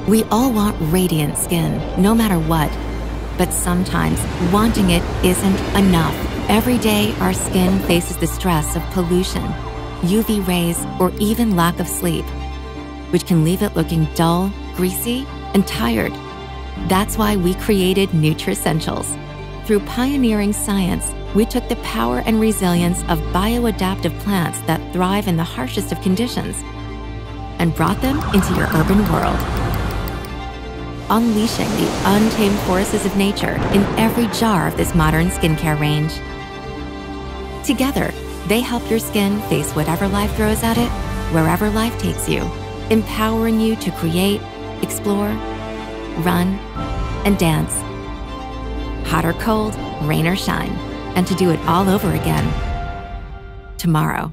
We all want radiant skin, no matter what. But sometimes wanting it isn't enough. Every day, our skin faces the stress of pollution, UV rays, or even lack of sleep, which can leave it looking dull, greasy, and tired. That's why we created Nutricentials. Through pioneering science, we took the power and resilience of bioadaptive plants that thrive in the harshest of conditions and brought them into your urban world, unleashing the untamed forces of nature in every jar of this modern skincare range. Together, they help your skin face whatever life throws at it, wherever life takes you, empowering you to create, explore, run, and dance. Hot or cold, rain or shine, and to do it all over again tomorrow.